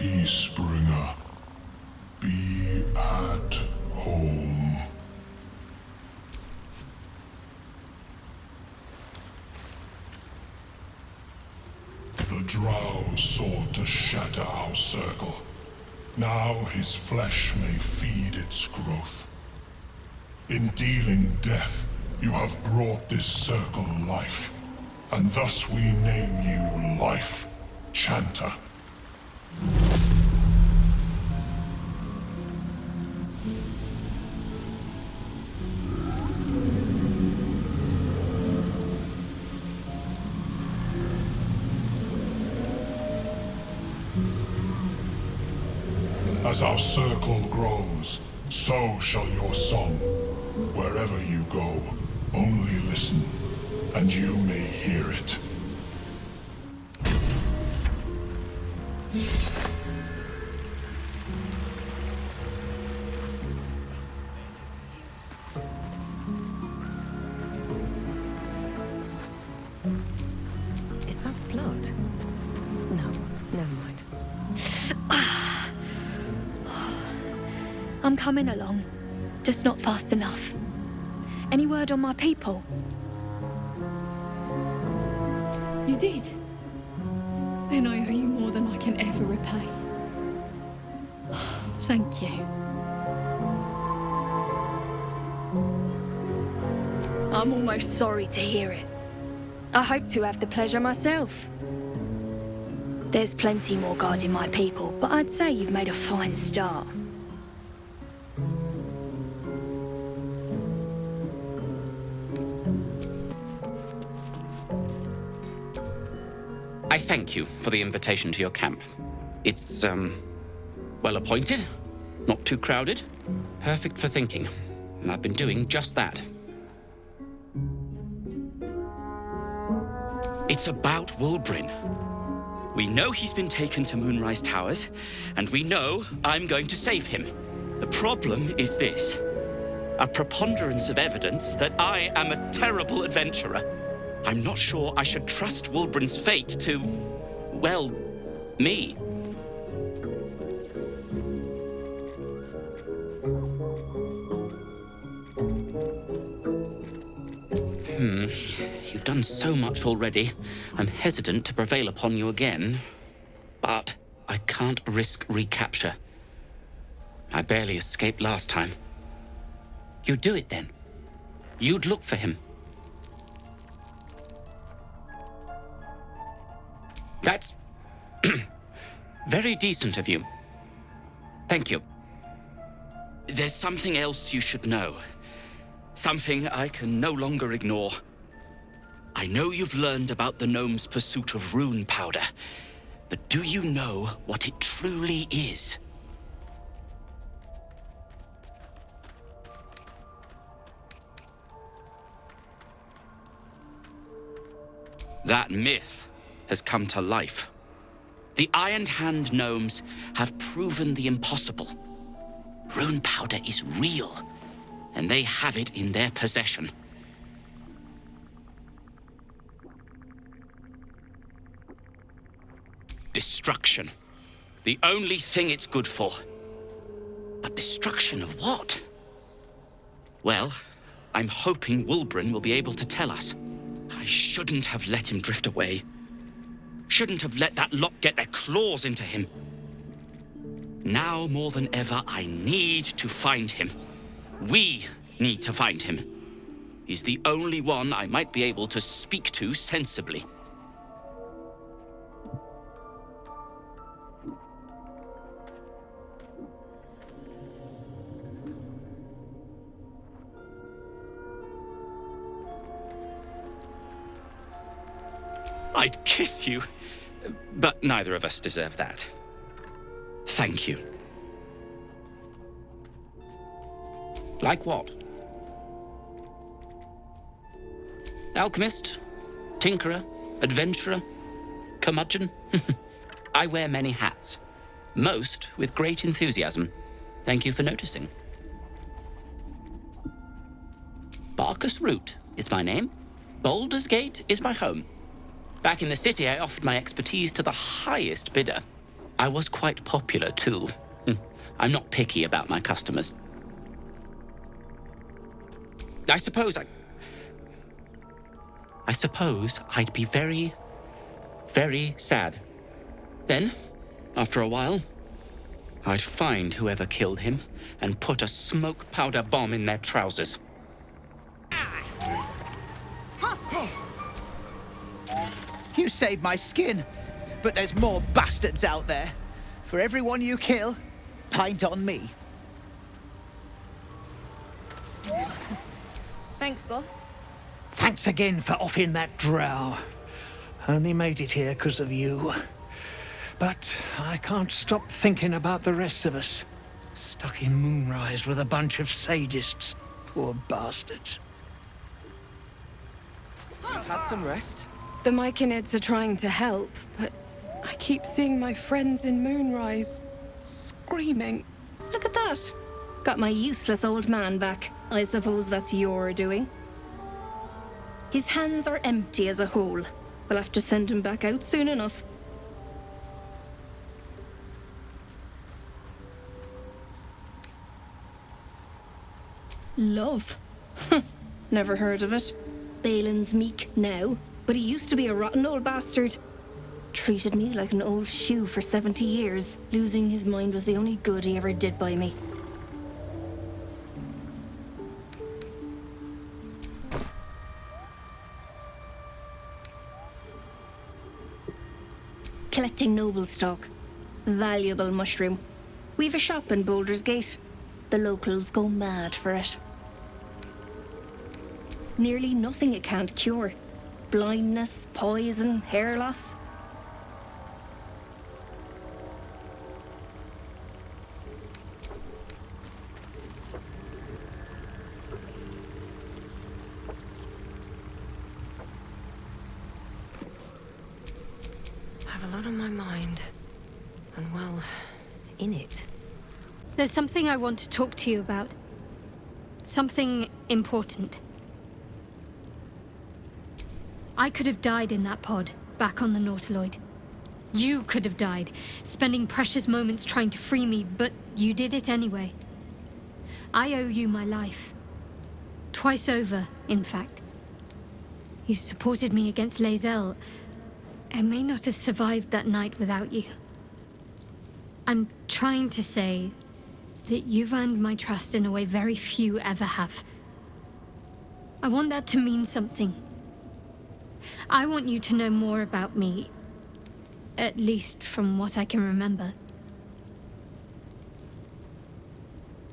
Peacebringer, be at home. The Drow sought to shatter our circle. Now his flesh may feed its growth. In dealing death, you have brought this circle life, and thus we name you Life Chanter. As our circle grows, so shall your song. Wherever you go, only listen, and you may hear it. Is that blood? No, never mind. I'm coming along, just not fast enough. Any word on my people? You did? Then I owe you more than I can ever repay. Thank you. I'm almost sorry to hear it. I hope to have the pleasure myself. There's plenty more guarding my people, but I'd say you've made a fine start. I thank you for the invitation to your camp. It's, well appointed, not too crowded, perfect for thinking, and I've been doing just that. It's about Wulbrin. We know he's been taken to Moonrise Towers, and we know I'm going to save him. The problem is this: a preponderance of evidence that I am a terrible adventurer. I'm not sure I should trust Wulbrin's fate to, well, me. You've done so much already. I'm hesitant to prevail upon you again. But I can't risk recapture. I barely escaped last time. You'd do it then. You'd look for him. That's very decent of you. Thank you. There's something else you should know. Something I can no longer ignore. I know you've learned about the gnome's pursuit of rune powder, but do you know what it truly is? That myth has come to life. The Iron Hand gnomes have proven the impossible. Rune powder is real, and they have it in their possession. Destruction. The only thing it's good for. But destruction of what? Well, I'm hoping Wulbrin will be able to tell us. I shouldn't have let him drift away. Shouldn't have let that lot get their claws into him. Now more than ever, I need to find him. We need to find him. He's the only one I might be able to speak to sensibly. I'd kiss you, but neither of us deserve that. Thank you. Like what? Alchemist, tinkerer, adventurer, curmudgeon. I wear many hats, most with great enthusiasm. Thank you for noticing. Barkus Root is my name. Baldur's Gate is my home. Back in the city, I offered my expertise to the highest bidder. I was quite popular, too. I'm not picky about my customers. I suppose I'd be very, very sad. Then, after a while, I'd find whoever killed him and put a smoke powder bomb in their trousers. You saved my skin, but there's more bastards out there. For everyone you kill, pint on me. Thanks, boss. Thanks again for offing that drow. Only made it here because of you. But I can't stop thinking about the rest of us. Stuck in Moonrise with a bunch of sadists. Poor bastards. Had some rest? The Myconids are trying to help, but I keep seeing my friends in Moonrise screaming. Look at that. Got my useless old man back. I suppose that's your doing. His hands are empty as a hole. We'll have to send him back out soon enough. Love? Never heard of it. Balin's meek now, but he used to be a rotten old bastard. Treated me like an old shoe for 70 years. Losing his mind was the only good he ever did by me. Collecting noble stock. Valuable mushroom. We've a shop in Baldur's Gate. The locals go mad for it. Nearly nothing it can't cure. Blindness, poison, hair loss. I have a lot on my mind. And well, in it. There's something I want to talk to you about. Something important. I could have died in that pod, back on the Nautiloid. You could have died, spending precious moments trying to free me, but you did it anyway. I owe you my life. Twice over, in fact. You supported me against Lae'zel. I may not have survived that night without you. I'm trying to say that you've earned my trust in a way very few ever have. I want that to mean something. I want you to know more about me, at least from what I can remember.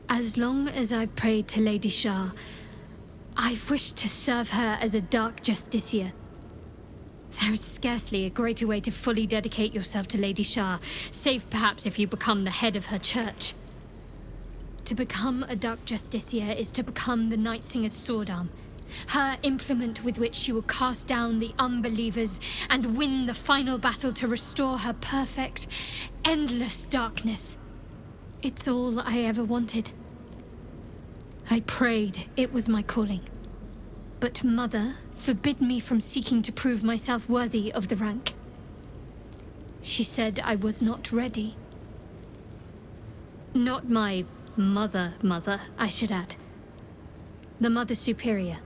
As long as I've prayed to Lady Shah, I've wished to serve her as a dark justiciar. There is scarcely a greater way to fully dedicate yourself to Lady Shah, save perhaps if you become the head of her church. To become a dark justiciar is to become the Night Singer's sword arm, her implement with which she will cast down the unbelievers and win the final battle to restore her perfect, endless darkness. It's all I ever wanted. I prayed it was my calling. But Mother forbid me from seeking to prove myself worthy of the rank. She said I was not ready. Not my mother, I should add. The Mother Superior,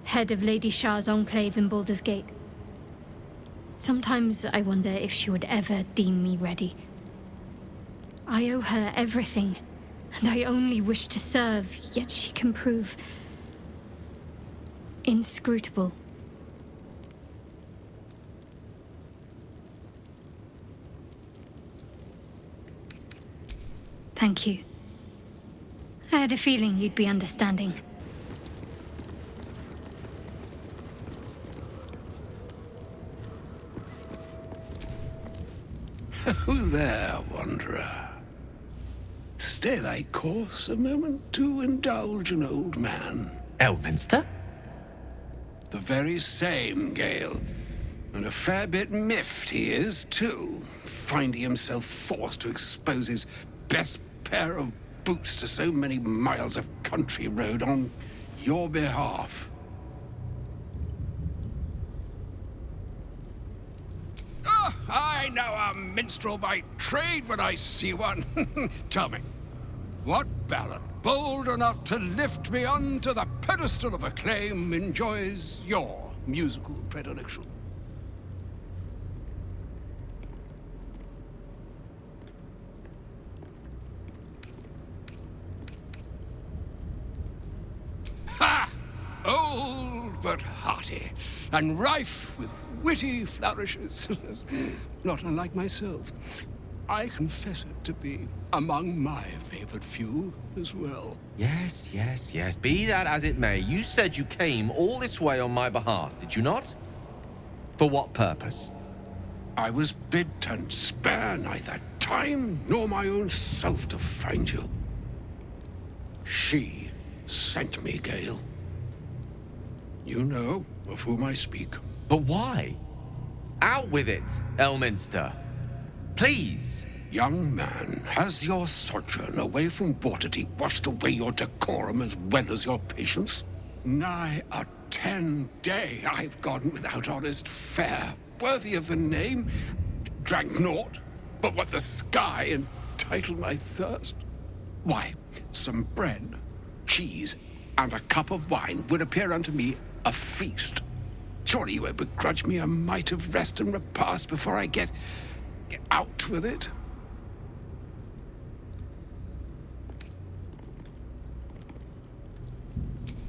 head of Lady Shah's enclave in Baldur's Gate. Sometimes I wonder if she would ever deem me ready. I owe her everything, and I only wish to serve, yet she can prove inscrutable. Thank you. I had a feeling you'd be understanding. Who there, wanderer? Stay thy course a moment to indulge an old man. Elminster? The very same, Gale. And a fair bit miffed he is, too, finding himself forced to expose his best pair of boots to so many miles of country road on your behalf. Oh, aye, I know a minstrel by trade when I see one. Tell me, what ballad bold enough to lift me onto the pedestal of acclaim enjoys your musical predilection? Ha! Old but hearty, and rife with witty flourishes. Not unlike myself. I confess it to be among my favored few as well. Yes. Be that as it may, you said you came all this way on my behalf, did you not? For what purpose? I was bid and spare neither time nor my own self to find you. She sent me, Gale. You know of whom I speak. But why? Out with it, Elminster. Please. Young man, has your sojourn away from Bortity washed away your decorum as well as your patience? Nigh a 10-day I've gone without honest fare, worthy of the name. Drank naught but what the sky entitled my thirst. Why, some bread, cheese, and a cup of wine would appear unto me a feast. Surely you would begrudge me a mite of rest and repast before I get out with it?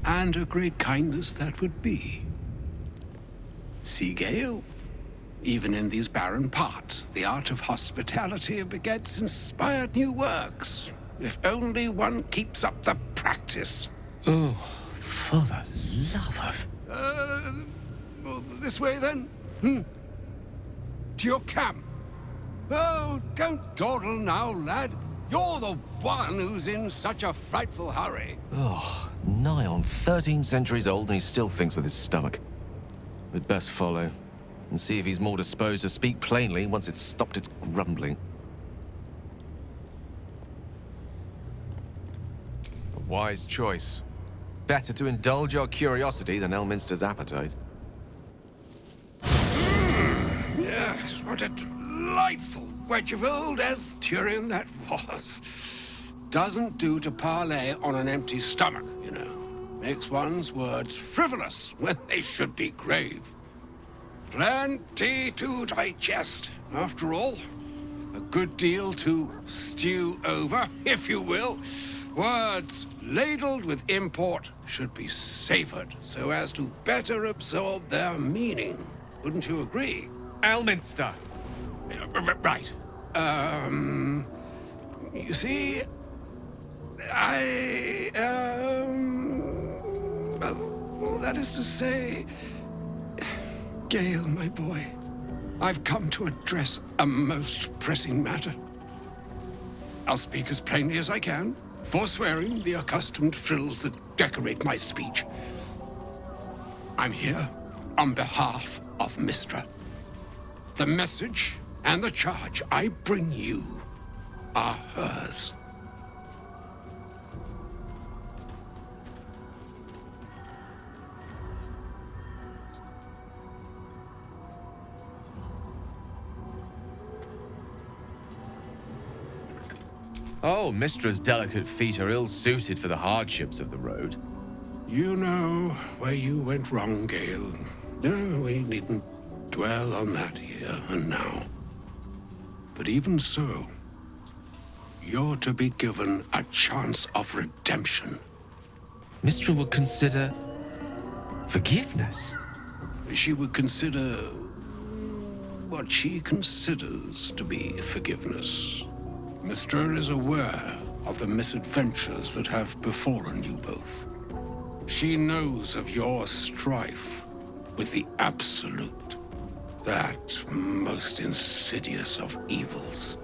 And a great kindness that would be. See, Gale, even in these barren parts, the art of hospitality begets inspired new works, if only one keeps up the practice. Oh, for the love of... This way, then? To your camp? Oh, don't dawdle now, lad. You're the one who's in such a frightful hurry. Oh, nigh on 13 centuries old and he still thinks with his stomach. We'd best follow and see if he's more disposed to speak plainly once it's stopped its grumbling. A wise choice. Better to indulge your curiosity than Elminster's appetite. Yes, what a delightful wedge of old Elthurian that was. Doesn't do to parley on an empty stomach, you know. Makes one's words frivolous when they should be grave. Plenty to digest, after all. A good deal to stew over, if you will. Words ladled with import should be savored so as to better absorb their meaning. Wouldn't you agree? Elminster! Right. You see, well, that is to say, Gale, my boy, I've come to address a most pressing matter. I'll speak as plainly as I can, forswearing the accustomed frills that decorate my speech. I'm here on behalf of Mystra. The message and the charge I bring you are hers. Oh, Mistra's delicate feet are ill-suited for the hardships of the road. You know where you went wrong, Gale. No, we needn't dwell on that here and now. But even so, you're to be given a chance of redemption. Mistra would consider... forgiveness? She would consider what she considers to be forgiveness. Mystra is aware of the misadventures that have befallen you both. She knows of your strife with the Absolute, that most insidious of evils.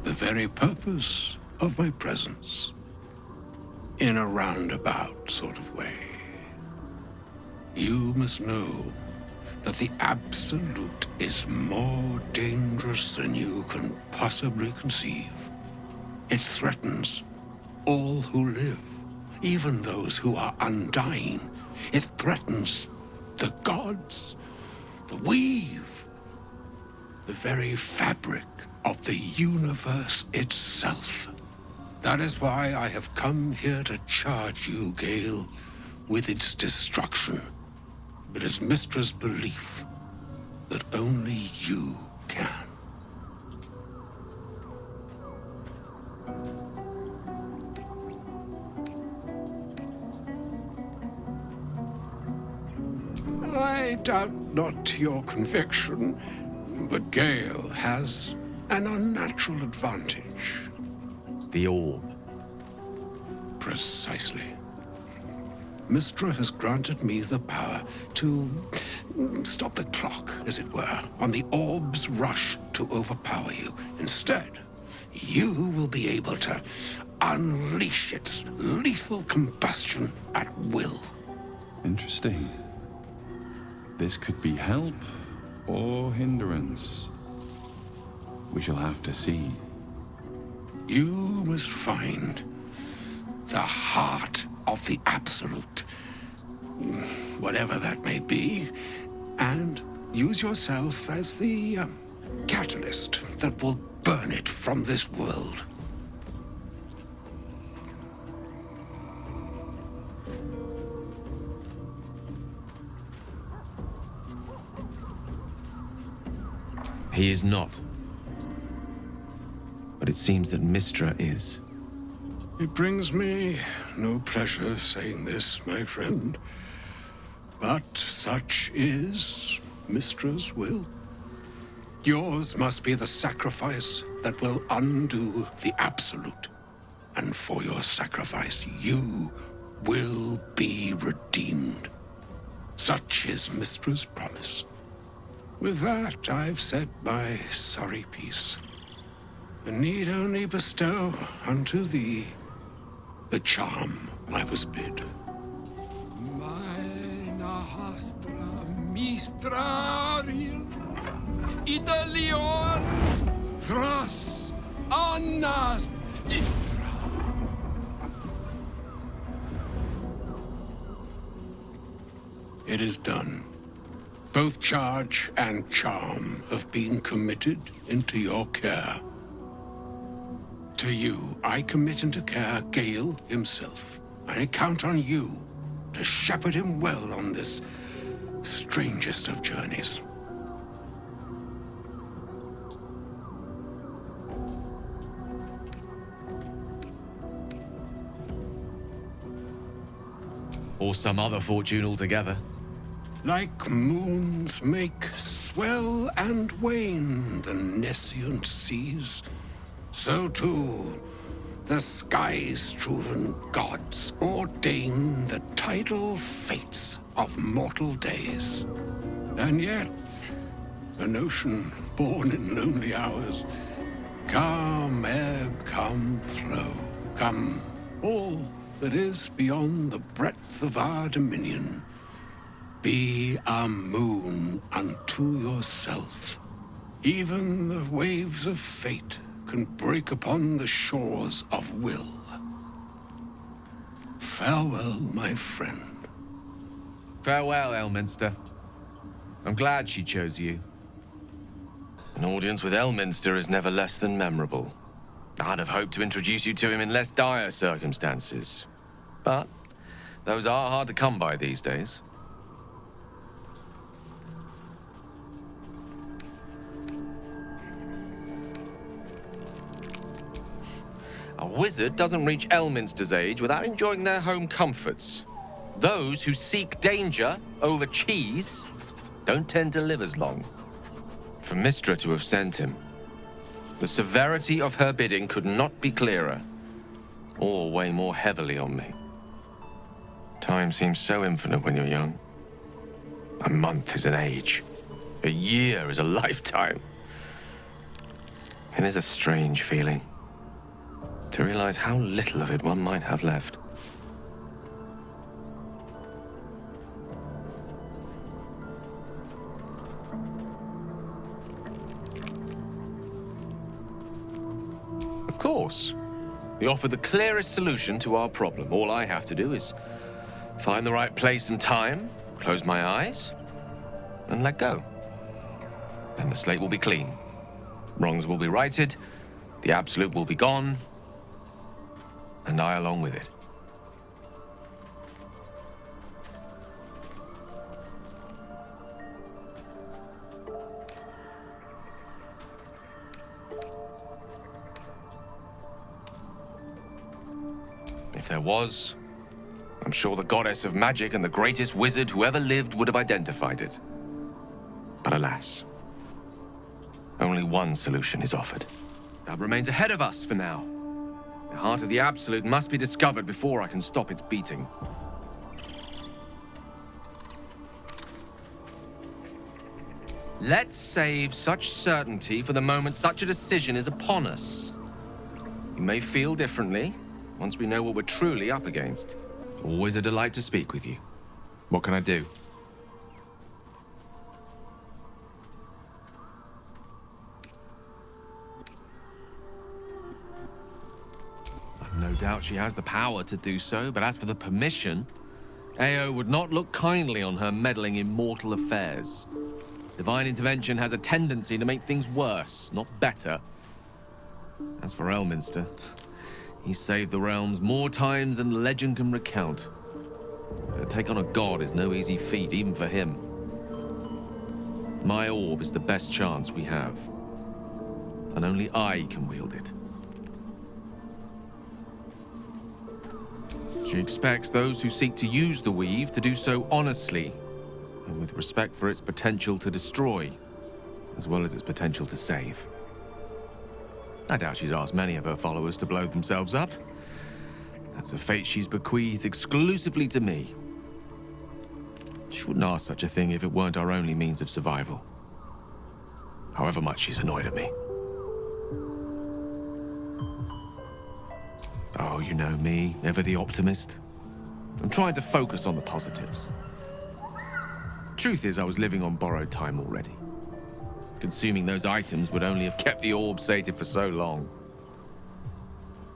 The very purpose of my presence, in a roundabout sort of way. You must know that the Absolute is more dangerous than you can possibly conceive. It threatens all who live, even those who are undying. It threatens the gods, the weave, the very fabric of the universe itself. That is why I have come here to charge you, Gale, with its destruction. It is Mystra's belief that only you can. I doubt not your conviction, but Gale has an unnatural advantage. The orb. Precisely. Mystra has granted me the power to stop the clock, as it were, on the orb's rush to overpower you. Instead, you will be able to unleash its lethal combustion at will. Interesting. This could be help or hindrance. We shall have to see. You must find the heart of the Absolute, whatever that may be, and use yourself as the catalyst that will burn it from this world. He is not. But it seems that Mystra is. It brings me no pleasure saying this, my friend, but such is Mystra's will. Yours must be the sacrifice that will undo the Absolute, and for your sacrifice you will be redeemed. Such is Mystra's promise. With that, I've said my sorry piece, and need only bestow unto thee the charm I was bid. Meine Hastra Mistraril Italion Thras Annas Dithra. It is done. Both charge and charm have been committed into your care. To you, I commit into care Gale himself. I count on you to shepherd him well on this strangest of journeys. Or some other fortune altogether. Like moons make swell and wane the nescient seas, so too the sky-strewn gods ordain the tidal fates of mortal days. And yet, an ocean born in lonely hours, come ebb, come flow, come all that is beyond the breadth of our dominion. Be a moon unto yourself. Even the waves of fate can break upon the shores of will. Farewell, my friend. Farewell, Elminster. I'm glad she chose you. An audience with Elminster is never less than memorable. I'd have hoped to introduce you to him in less dire circumstances. But those are hard to come by these days. A wizard doesn't reach Elminster's age without enjoying their home comforts. Those who seek danger over cheese don't tend to live as long. For Mystra to have sent him, the severity of her bidding could not be clearer, or weigh more heavily on me. Time seems so infinite when you're young. A month is an age. A year is a lifetime. It is a strange feeling to realize how little of it one might have left. Of course, We offer the clearest solution to our problem. All I have to do is find the right place and time, close my eyes, and let go. Then the slate will be clean. Wrongs will be righted, the absolute will be gone, and I along with it. If there was, I'm sure the goddess of magic and the greatest wizard who ever lived would have identified it. But alas, only one solution is offered. That remains ahead of us for now. The heart of the Absolute must be discovered before I can stop its beating. Let's save such certainty for the moment such a decision is upon us. You may feel differently once we know what we're truly up against. Always a delight to speak with you. What can I do? I've no doubt she has the power to do so, but as for the permission, Ao would not look kindly on her meddling in mortal affairs. Divine intervention has a tendency to make things worse, not better. As for Elminster, he saved the realms more times than legend can recount. But to take on a god is no easy feat, even for him. My orb is the best chance we have. And only I can wield it. She expects those who seek to use the weave to do so honestly, and with respect for its potential to destroy, as well as its potential to save. I doubt she's asked many of her followers to blow themselves up. That's a fate she's bequeathed exclusively to me. She wouldn't ask such a thing if it weren't our only means of survival. However much she's annoyed at me. Oh, you know me, ever the optimist. I'm trying to focus on the positives. Truth is, I was living on borrowed time already. Consuming those items would only have kept the orb sated for so long.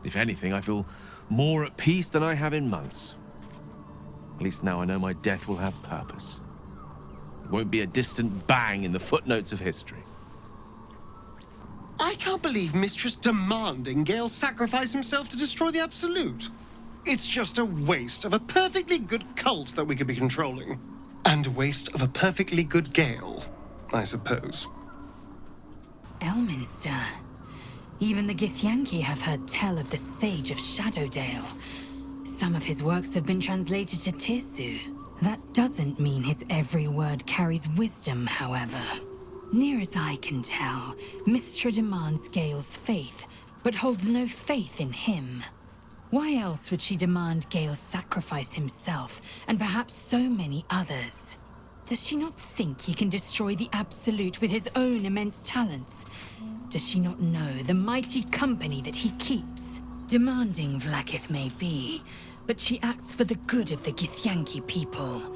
If anything, I feel more at peace than I have in months. At least now I know my death will have purpose. It won't be a distant bang in the footnotes of history. I can't believe Mistress demanding Gale sacrifice himself to destroy the Absolute. It's just a waste of a perfectly good cult that we could be controlling. And a waste of a perfectly good Gale, I suppose. Elminster. Even the Githyanki have heard tell of the Sage of Shadowdale. Some of his works have been translated to Tirsu. That doesn't mean his every word carries wisdom, however. Near as I can tell, Mystra demands Gale's faith, but holds no faith in him. Why else would she demand Gale sacrifice himself, and perhaps so many others? Does she not think he can destroy the Absolute with his own immense talents? Does she not know the mighty company that he keeps? Demanding Vlaakith may be, but she acts for the good of the Githyanki people.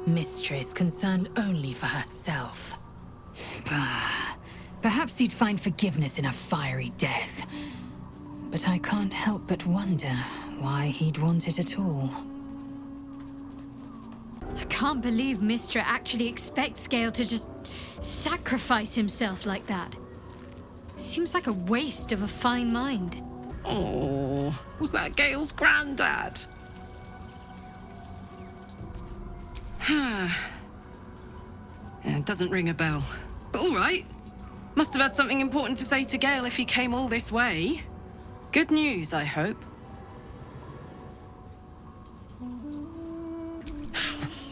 Mystra is concerned only for herself. Bah. Perhaps he'd find forgiveness in a fiery death. But I can't help but wonder why he'd want it at all. I can't believe Mystra actually expects Gale to just sacrifice himself like that. Seems like a waste of a fine mind. Oh, was that Gale's granddad? It doesn't ring a bell. But all right. Must have had something important to say to Gale if he came all this way. Good news, I hope.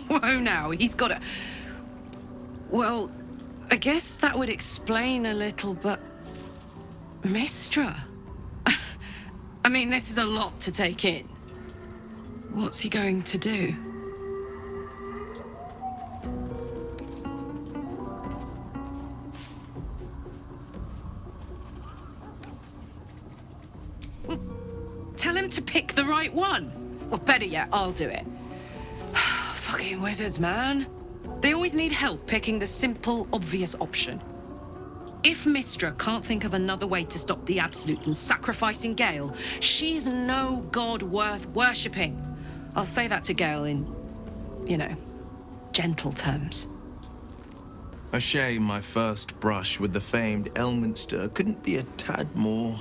Whoa now, he's got a... Well, I guess that would explain a little, but... Mystra? I mean, this is a lot to take in. What's he going to do? Well, tell him to pick the right one. Or better yet, I'll do it. Fucking wizards, man. They always need help picking the simple, obvious option. If Mistra can't think of another way to stop the Absolute than sacrificing Gale, she's no god worth worshipping. I'll say that to Gale in, you know, gentle terms. A shame my first brush with the famed Elminster couldn't be a tad more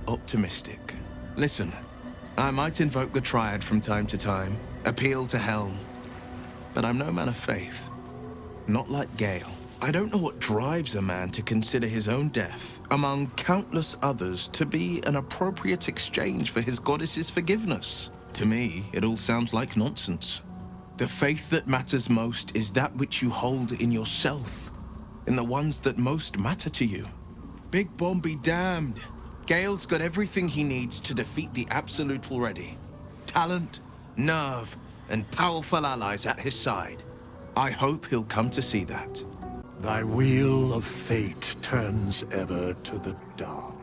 optimistic. Listen, I might invoke the Triad from time to time, appeal to Helm, but I'm no man of faith. Not like Gale. I don't know what drives a man to consider his own death, among countless others, to be an appropriate exchange for his goddess's forgiveness. To me, it all sounds like nonsense. The faith that matters most is that which you hold in yourself, in the ones that most matter to you. Big Bomb be damned. Gale's got everything he needs to defeat the Absolute already. Talent, nerve, and powerful allies at his side. I hope he'll come to see that. Thy wheel of fate turns ever to the dark.